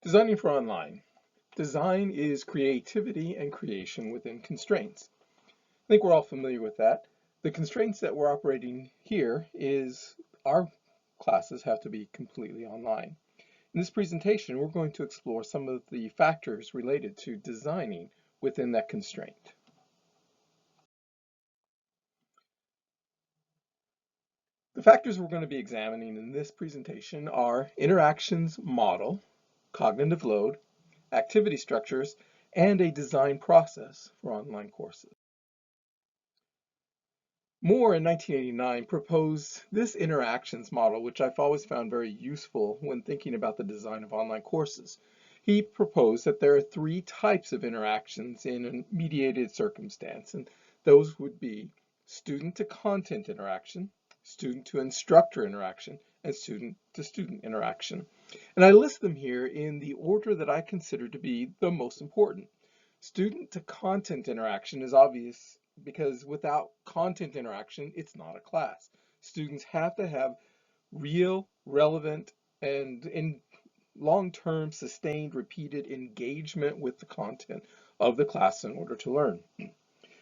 Designing for online. Design is creativity and creation within constraints. I think we're all familiar with that. The constraints that we're operating here is our classes have to be completely online. In this presentation, we're going to explore some of the factors related to designing within that constraint. The factors we're going to be examining in this presentation are interactions model, cognitive load, activity structures, and a design process for online courses. Moore in 1989 proposed this interactions model, which I've always found very useful when thinking about the design of online courses. He proposed that there are three types of interactions in a mediated circumstance, and those would be student-to-content interaction, student-to-instructor interaction, and student-to-student interaction. And I list them here in the order that I consider to be the most important. Student-to-content interaction is obvious because without content interaction, it's not a class. Students have to have real, relevant, and in long-term, sustained, repeated engagement with the content of the class in order to learn.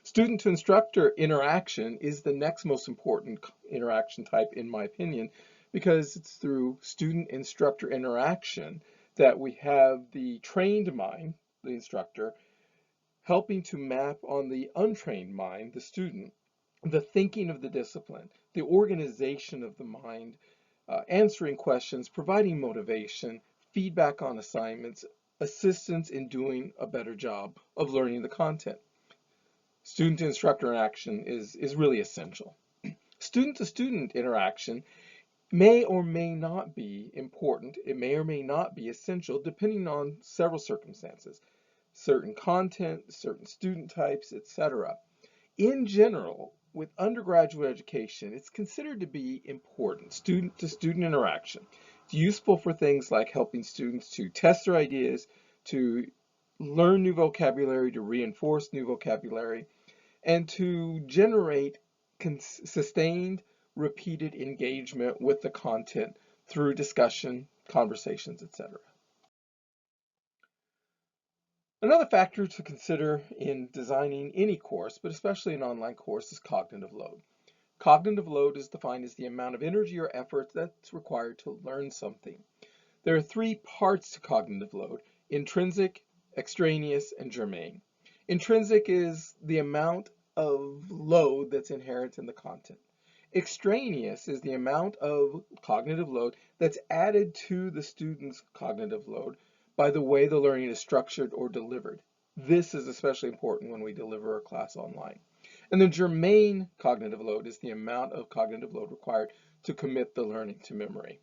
Student-to-instructor interaction is the next most important interaction type, in my opinion, because it's through student-instructor interaction that we have the trained mind, the instructor, helping to map on the untrained mind, the student, the thinking of the discipline, the organization of the mind, answering questions, providing motivation, feedback on assignments, assistance in doing a better job of learning the content. Student-to-instructor interaction is really essential. Student-to-student interaction may or may not be important. It may or may not be essential depending on several circumstances. Certain content, certain student types, etc. In general, with undergraduate education, it's considered to be important, student-to-student interaction. It's useful for things like helping students to test their ideas, to learn new vocabulary, to reinforce new vocabulary, and to generate sustained, repeated engagement with the content through discussion, conversations, etc. Another factor to consider in designing any course, but especially an online course, is cognitive load. Cognitive load is defined as the amount of energy or effort that's required to learn something. There are three parts to cognitive load: intrinsic, extraneous, and germane. Intrinsic is the amount of load that's inherent in the content. Extraneous is the amount of cognitive load that's added to the student's cognitive load by the way the learning is structured or delivered. This is especially important when we deliver a class online. And the germane cognitive load is the amount of cognitive load required to commit the learning to memory.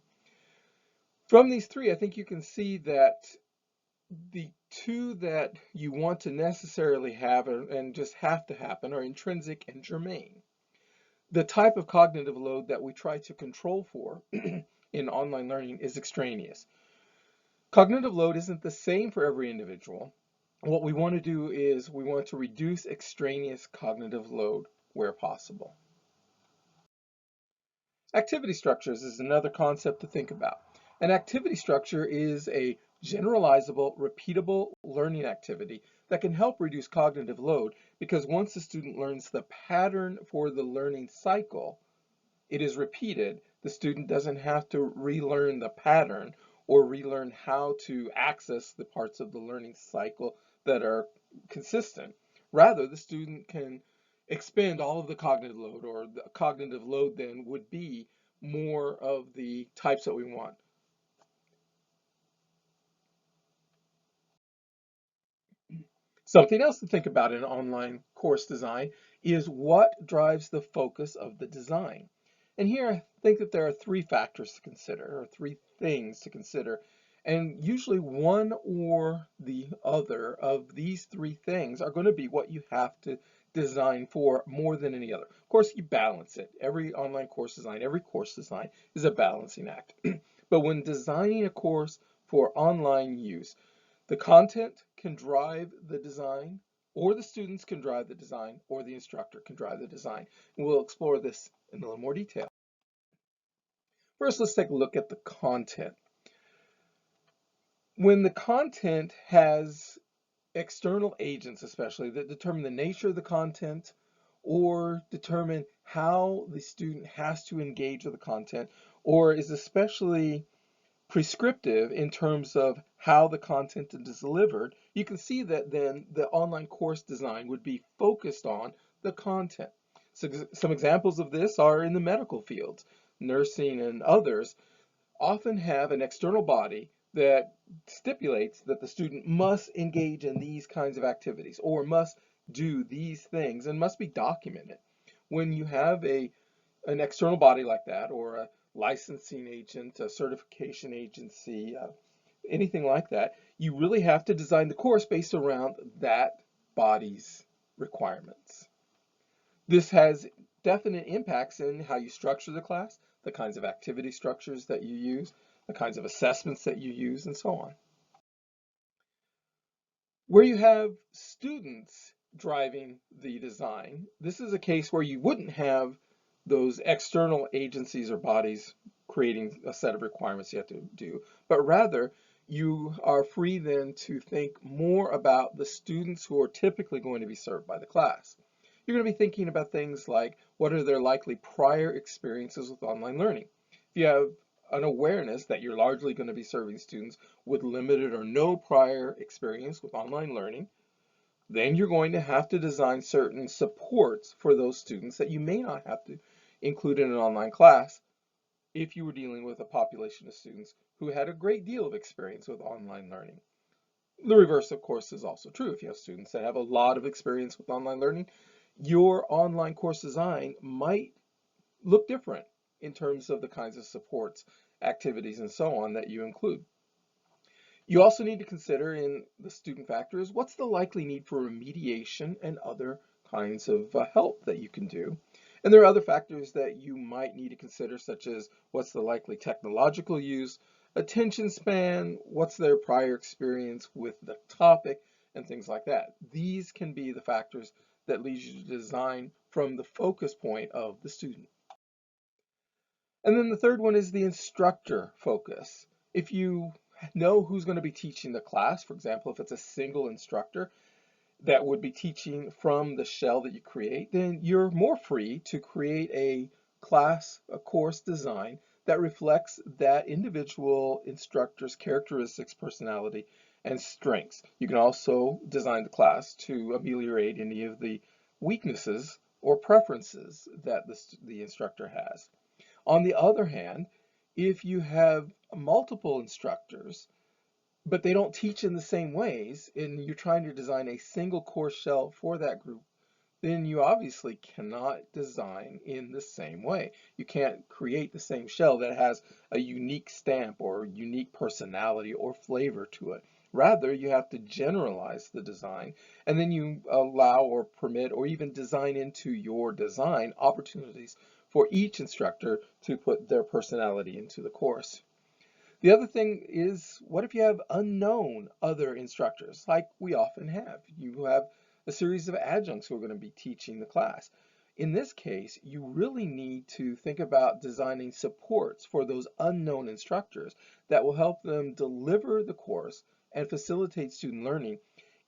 From these three, I think you can see that the two that you want to necessarily have and just have to happen are intrinsic and germane. The type of cognitive load that we try to control for in online learning is extraneous. Cognitive load isn't the same for every individual. What we want to do is we want to reduce extraneous cognitive load where possible. Activity structures is another concept to think about. An activity structure is a generalizable, repeatable learning activity that can help reduce cognitive load because once the student learns the pattern for the learning cycle, it is repeated. The student doesn't have to relearn the pattern or relearn how to access the parts of the learning cycle that are consistent. Rather, the student can expend all of the cognitive load, or the cognitive load then would be more of the types that we want. Something else to think about in online course design is what drives the focus of the design. And here I think that there are three factors to consider, or three things to consider. And usually one or the other of these three things are going to be what you have to design for more than any other. Of course, you balance it. Every online course design, every course design is a balancing act. But when designing a course for online use, the content can drive the design, or the students can drive the design, or the instructor can drive the design. And we'll explore this in a little more detail. First, let's take a look at the content. When the content has external agents, especially that determine the nature of the content or determine how the student has to engage with the content, or is especially prescriptive in terms of how the content is delivered, you can see that then the online course design would be focused on the content. So some examples of this are in the medical fields. Nursing and others often have an external body that stipulates that the student must engage in these kinds of activities or must do these things and must be documented. When you have an external body like that, or a licensing agent, a certification agency, anything like that, you really have to design the course based around that body's requirements. This has definite impacts in how you structure the class, the kinds of activity structures that you use, the kinds of assessments that you use, and so on. Where you have students driving the design, this is a case where you wouldn't have those external agencies or bodies creating a set of requirements you have to do, but rather you are free then to think more about the students who are typically going to be served by the class. You're going to be thinking about things like, what are their likely prior experiences with online learning? If you have an awareness that you're largely going to be serving students with limited or no prior experience with online learning, then you're going to have to design certain supports for those students that you may not have to include in an online class if you were dealing with a population of students who had a great deal of experience with online learning. The reverse, of course, is also true. If you have students that have a lot of experience with online learning, your online course design might look different in terms of the kinds of supports, activities, and so on that you include. You also need to consider in the student factors, what's the likely need for remediation and other kinds of help that you can do. And there are other factors that you might need to consider, such as what's the likely technological use, attention span, what's their prior experience with the topic, and things like that. These can be the factors that lead you to design from the focus point of the student. And then the third one is the instructor focus. If you know who's going to be teaching the class, for example, if it's a single instructor that would be teaching from the shell that you create, then you're more free to create a class, a course design that reflects that individual instructor's characteristics, personality, and strengths. You can also design the class to ameliorate any of the weaknesses or preferences that the instructor has. On the other hand, if you have multiple instructors, but they don't teach in the same ways, and you're trying to design a single course shell for that group, then you obviously cannot design in the same way. You can't create the same shell that has a unique stamp or unique personality or flavor to it. Rather, you have to generalize the design, and then you allow or permit or even design into your design opportunities for each instructor to put their personality into the course. The other thing is, what if you have unknown other instructors, like we often have? You have a series of adjuncts who are going to be teaching the class. In this case, you really need to think about designing supports for those unknown instructors that will help them deliver the course and facilitate student learning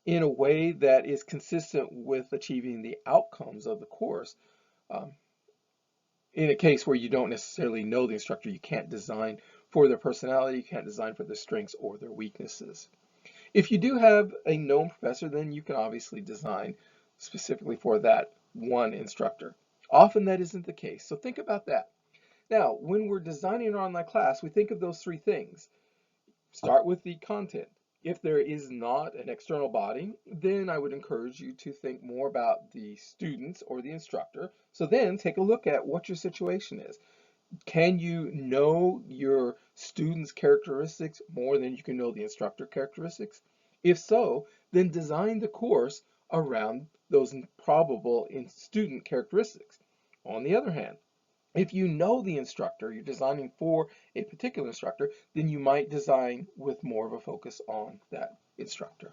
in a way that is consistent with achieving the outcomes of the course. Um, in a case where you don't necessarily know the instructor, you can't design for their personality, you can't design for their strengths or their weaknesses. If you do have a known professor, then you can obviously design specifically for that one instructor. Often that isn't the case, so think about that. Now, when we're designing an online class, we think of those three things. Start with the content. If there is not an external body, then I would encourage you to think more about the students or the instructor. So then take a look at what your situation is. Can you know your students' characteristics more than you can know the instructor characteristics? If so, then design the course around those probable student characteristics. On the other hand, if you know the instructor, you're designing for a particular instructor, then you might design with more of a focus on that instructor.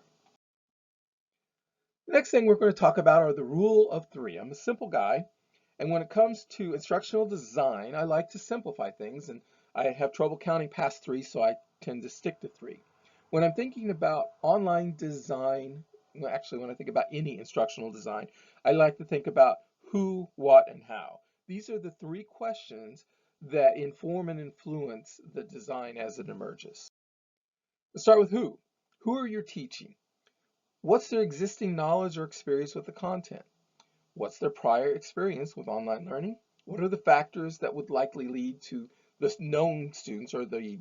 The next thing we're going to talk about are the rule of three. I'm a simple guy, and when it comes to instructional design, I like to simplify things, and I have trouble counting past three, so I tend to stick to three. When I'm thinking about online design, well, actually, when I think about any instructional design, I like to think about who, what, and how. These are the three questions that inform and influence the design as it emerges. Let's start with who. Who are you teaching? What's their existing knowledge or experience with the content? What's their prior experience with online learning? What are the factors that would likely lead to the known students or the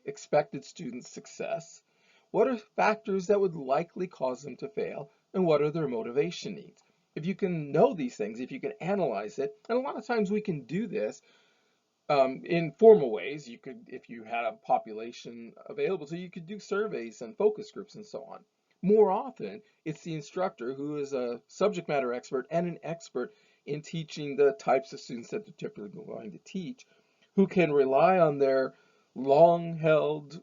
expected students' success? What are factors that would likely cause them to fail? And what are their motivation needs? If you can know these things, if you can analyze it, and a lot of times we can do this in formal ways. You could, if you had a population available, so you could do surveys and focus groups and so on. More often, it's the instructor who is a subject matter expert and an expert in teaching the types of students that they're typically going to teach, who can rely on their long-held,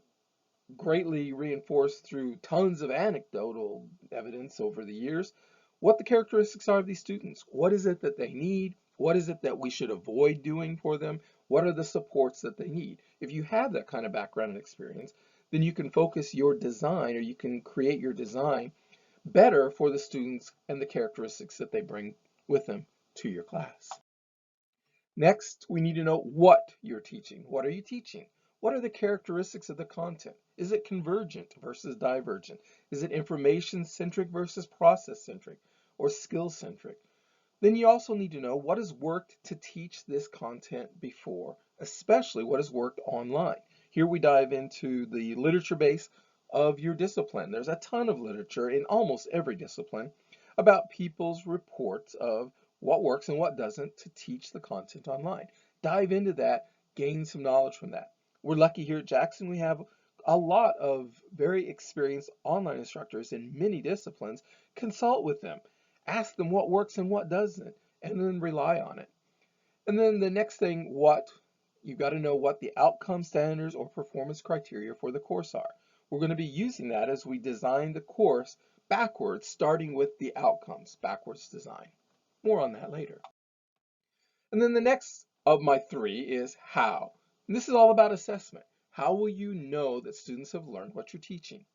greatly reinforced through tons of anecdotal evidence over the years, what the characteristics are of these students. What is it that they need? What is it that we should avoid doing for them? What are the supports that they need? If you have that kind of background and experience, then you can focus your design, or you can create your design better for the students and the characteristics that they bring with them to your class. Next, we need to know what you're teaching. What are you teaching? What are the characteristics of the content? Is it convergent versus divergent? Is it information-centric versus process-centric or skill-centric? Then you also need to know what has worked to teach this content before, especially what has worked online. Here we dive into the literature base of your discipline. There's a ton of literature in almost every discipline about people's reports of what works and what doesn't to teach the content online. Dive into that, gain some knowledge from that. We're lucky here at Jackson, we have a lot of very experienced online instructors in many disciplines. Consult with them. Ask them what works and what doesn't, and then rely on it. And then the next thing, what, you've got to know what the outcome standards or performance criteria for the course are. We're going to be using that as we design the course backwards, starting with the outcomes, backwards design. More on that later. And then the next of my three is how. And this is all about assessment. How will you know that students have learned what you're teaching?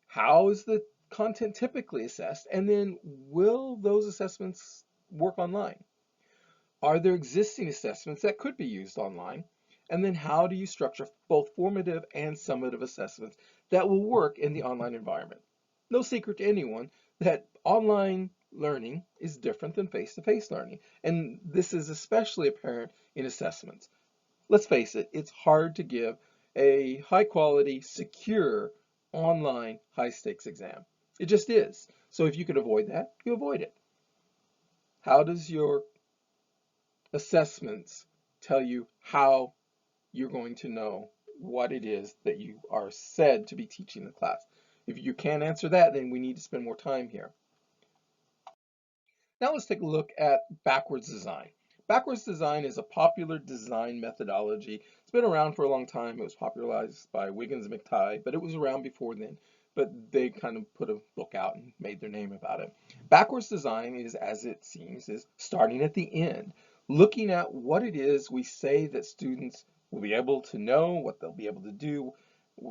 How is the content typically assessed? And then will those assessments work online? Are there existing assessments that could be used online? And then how do you structure both formative and summative assessments that will work in the online environment? No secret to anyone that online learning is different than face-to-face learning. And this is especially apparent in assessments. Let's face it, it's hard to give a high quality, secure, online, high stakes exam. It just is. So if you can avoid that, you avoid it. How does your assessments tell you how you're going to know what it is that you are said to be teaching the class? If you can't answer that, then we need to spend more time here. Now let's take a look at backwards design. Backwards design is a popular design methodology. It's been around for a long time. It was popularized by Wiggins and McTighe, but it was around before then. But they kind of put a book out and made their name about it. Backwards design is, as it seems, is starting at the end, looking at what it is we say that students will be able to know, what they'll be able to do,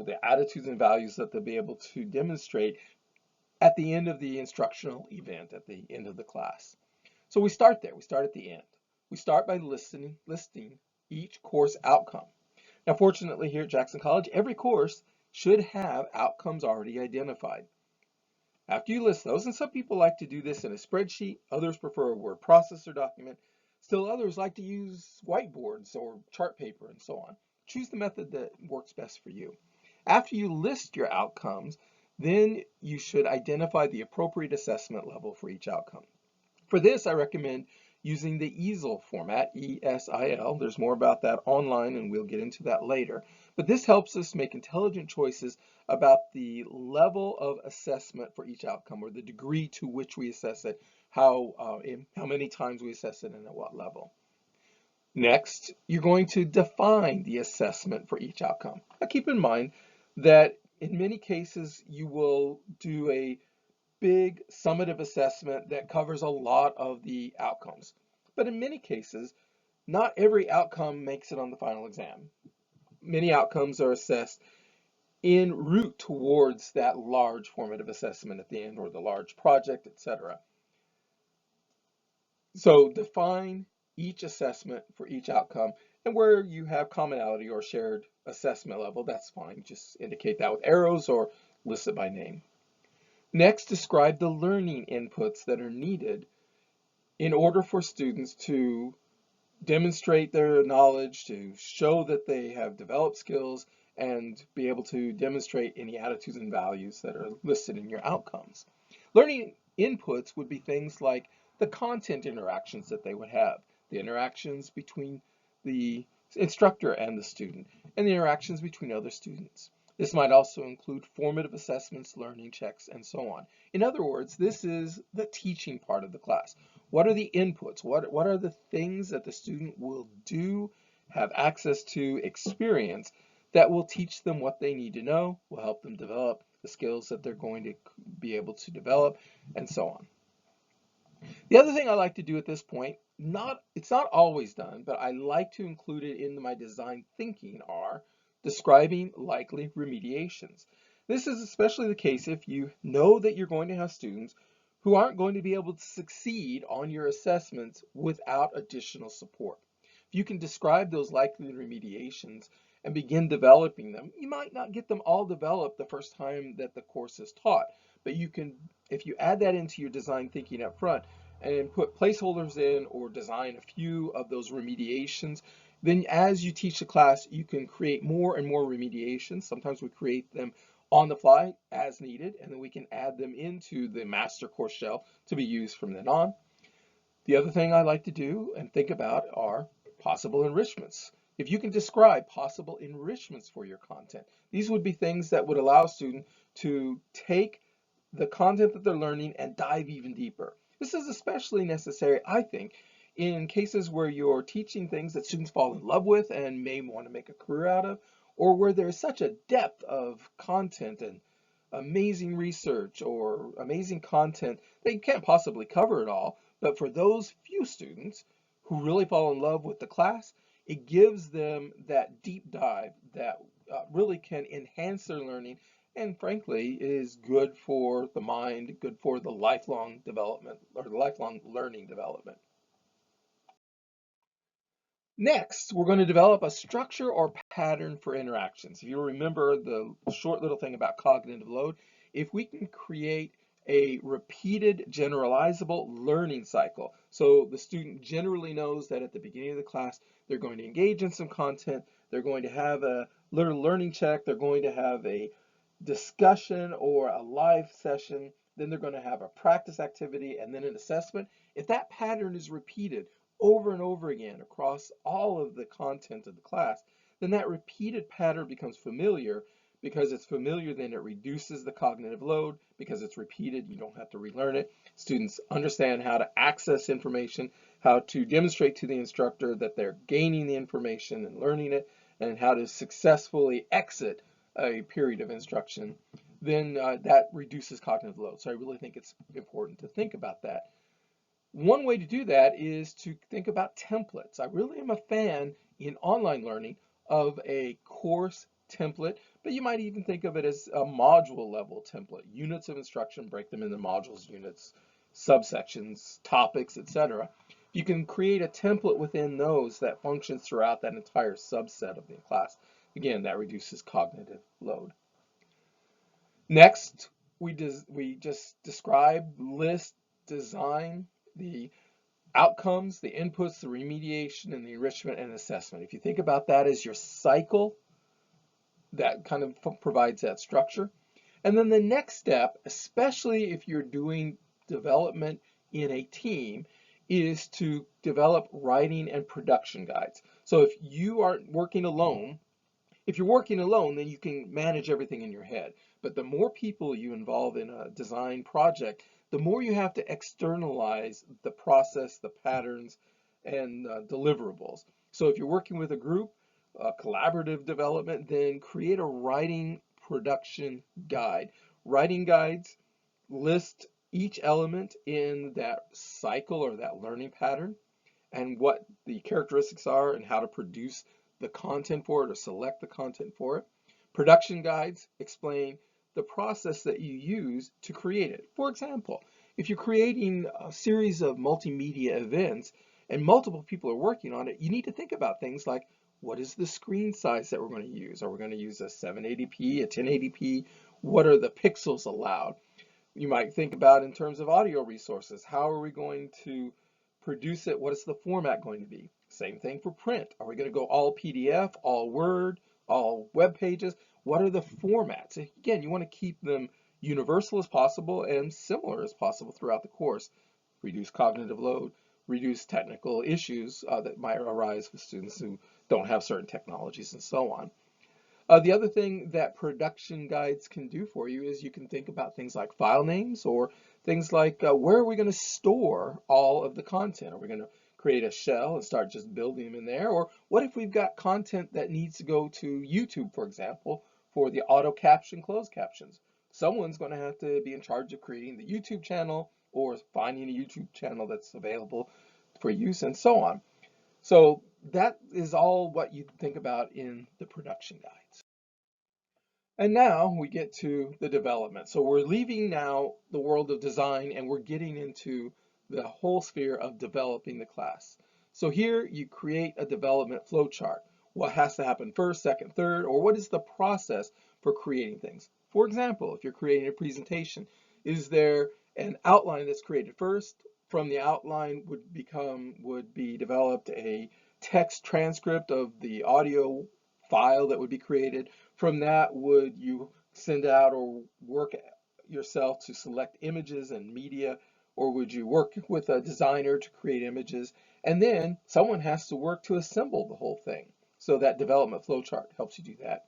the attitudes and values that they'll be able to demonstrate at the end of the instructional event, at the end of the class. So we start there. We start at the end. We start by listing each course outcome. Now, fortunately, here at Jackson College, every course should have outcomes already identified. After you list those, and some people like to do this in a spreadsheet, others prefer a word processor document, still others like to use whiteboards or chart paper and so on. Choose the method that works best for you. After you list your outcomes, then you should identify the appropriate assessment level for each outcome. For this, I recommend using the ESIL format, E-S-I-L. There's more about that online, and we'll get into that later. But this helps us make intelligent choices about the level of assessment for each outcome, or the degree to which we assess it, how many times we assess it, and at what level. Next, you're going to define the assessment for each outcome. Now, keep in mind that in many cases, you will do a big summative assessment that covers a lot of the outcomes. But in many cases, not every outcome makes it on the final exam. Many outcomes are assessed en route towards that large formative assessment at the end, or the large project, etc. So define each assessment for each outcome, and where you have commonality or shared assessment level, that's fine. Just indicate that with arrows or list it by name. Next, describe the learning inputs that are needed in order for students to demonstrate their knowledge, to show that they have developed skills, and be able to demonstrate any attitudes and values that are listed in your outcomes. Learning inputs would be things like the content interactions that they would have, the interactions between the instructor and the student, and the interactions between other students. This might also include formative assessments, learning checks, and so on. In other words, this is the teaching part of the class. What are the inputs? What are the things that the student will do, have access to, experience, that will teach them what they need to know, will help them develop the skills that they're going to be able to develop, and so on. The other thing I like to do at this point, it's not always done, but I like to include it in my design thinking, are describing likely remediations. This is especially the case if you know that you're going to have students who aren't going to be able to succeed on your assessments without additional support. If you can describe those likely remediations and begin developing them, you might not get them all developed the first time that the course is taught, but you can, if you add that into your design thinking up front and put placeholders in or design a few of those remediations, then as you teach the class, you can create more and more remediations. Sometimes we create them on the fly as needed, and then we can add them into the master course shell to be used from then on. The other thing I like to do and think about are possible enrichments. If you can describe possible enrichments for your content, these would be things that would allow a student to take the content that they're learning and dive even deeper. This is especially necessary, I think, in cases where you're teaching things that students fall in love with and may want to make a career out of, or where there's such a depth of content and amazing research or amazing content that you can't possibly cover it all. But for those few students who really fall in love with the class, it gives them that deep dive that really can enhance their learning, and frankly is good for the mind, good for the lifelong development or the lifelong learning development. Next, we're going to develop a structure or pattern for interactions. If you remember the short little thing about cognitive load, if we can create a repeated generalizable learning cycle, so the student generally knows that at the beginning of the class, they're going to engage in some content, they're going to have a little learning check, they're going to have a discussion or a live session, then they're going to have a practice activity and then an assessment. If that pattern is repeated over and over again across all of the content of the class, then that repeated pattern becomes familiar. Because it's familiar, then it reduces the cognitive load. Because it's repeated, you don't have to relearn it. Students understand how to access information, how to demonstrate to the instructor that they're gaining the information and learning it, and how to successfully exit a period of instruction. Then that reduces cognitive load. So I really think it's important to think about that. One way to do that is to think about templates. I really am a fan in online learning of a course template, but you might even think of it as a module level template. Units of instruction, break them into modules, units, subsections, topics, etc. You can create a template within those that functions throughout that entire subset of the class. Again, that reduces cognitive load. Next, we just describe, list, design the outcomes, the inputs, the remediation, and the enrichment and assessment. If you think about that as your cycle, that kind of provides that structure. And then the next step, especially if you're doing development in a team, is to develop writing and production guides. So if you aren't working alone, if you're working alone, then you can manage everything in your head. But the more people you involve in a design project, the more you have to externalize the process, the patterns, and deliverables. So if you're working with a group, collaborative development, then create a writing production guide. Writing guides list each element in that cycle or that learning pattern and what the characteristics are and how to produce the content for it or select the content for it. Production guides explain the process that you use to create it. For example, if you're creating a series of multimedia events and multiple people are working on it, you need to think about things like, what is the screen size that we're going to use? Are we going to use a 780p, a 1080p? What are the pixels allowed? You might think about in terms of audio resources. How are we going to produce it? What is the format going to be? Same thing for print. Are we going to go all PDF, all Word, all web pages? What are the formats? Again, you want to keep them universal as possible and similar as possible throughout the course. Reduce cognitive load, reduce technical issues that might arise with students who don't have certain technologies and so on. The other thing that production guides can do for you is you can think about things like file names or things like where are we going to store all of the content? Are we going to create a shell and start just building them in there? Or what if we've got content that needs to go to YouTube, for example, for the auto caption, closed captions? Someone's going to have to be in charge of creating the YouTube channel or finding a YouTube channel that's available for use and so on. So that is all what you think about in the production guides. And now we get to the development. So we're leaving now the world of design and we're getting into the whole sphere of developing the class. So here you create a development flowchart. What has to happen first, second, third, or what is the process for creating things? For example, if you're creating a presentation, is there an outline that's created first? From the outline would be developed a text transcript of the audio file that would be created. From that, would you send out or work yourself to select images and media, or would you work with a designer to create images? And then someone has to work to assemble the whole thing. So that development flowchart helps you do that.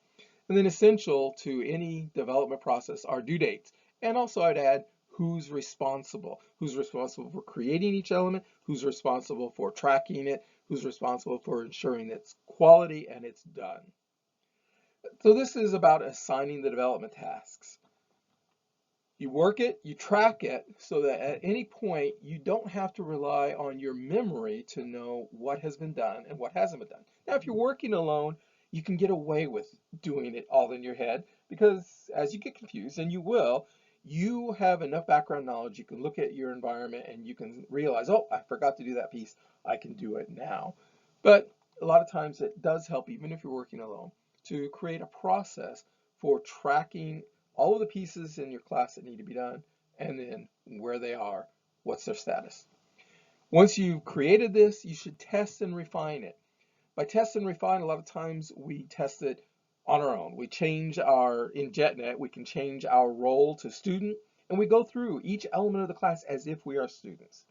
And then essential to any development process are due dates. And also I'd add who's responsible. Who's responsible for creating each element, who's responsible for tracking it, who's responsible for ensuring its quality and it's done. So this is about assigning the development tasks. You work it, you track it, so that at any point you don't have to rely on your memory to know what has been done and what hasn't been done. Now, if you're working alone, you can get away with doing it all in your head because as you get confused, and you will, you have enough background knowledge, you can look at your environment and you can realize, oh, I forgot to do that piece, I can do it now. But a lot of times it does help, even if you're working alone, to create a process for tracking all of the pieces in your class that need to be done, and then where they are, what's their status. Once you've created this, you should test and refine it. By test and refine, a lot of times we test it on our own. We change in JetNet, we can change our role to student, and we go through each element of the class as if we are students.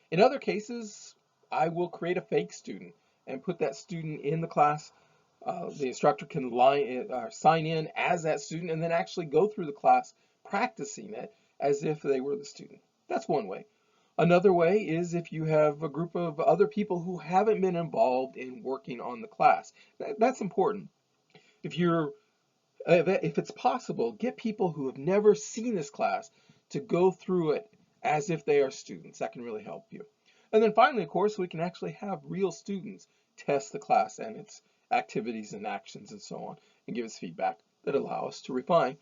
In other cases, I will create a fake student and put that student in the class. The instructor can sign in as that student and then actually go through the class practicing it as if they were the student. That's one way. Another way is if you have a group of other people who haven't been involved in working on the class. That's important. If it's possible, get people who have never seen this class to go through it as if they are students. That can really help you. And then finally, of course, we can actually have real students test the class and its activities and actions and so on, and give us feedback that allow us to refine.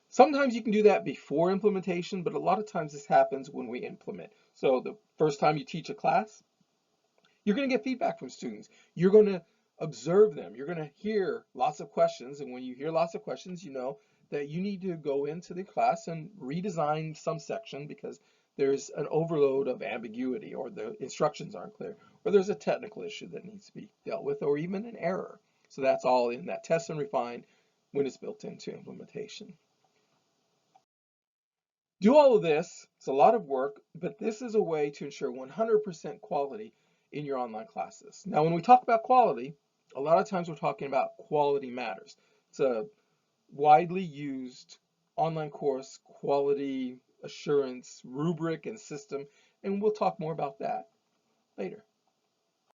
Sometimes you can do that before implementation, but a lot of times this happens when we implement. So the first time you teach a class, you're going to get feedback from students. You're going to observe them. You're going to hear lots of questions, and when you hear lots of questions, you know that you need to go into the class and redesign some section because there's an overload of ambiguity, or the instructions aren't clear, or there's a technical issue that needs to be dealt with, or even an error. So that's all in that test and refine when it's built into implementation. Do all of this, it's a lot of work, but this is a way to ensure 100% quality in your online classes. Now, when we talk about quality, a lot of times we're talking about quality matters. It's a widely used online course quality assurance rubric and system, and we'll talk more about that later.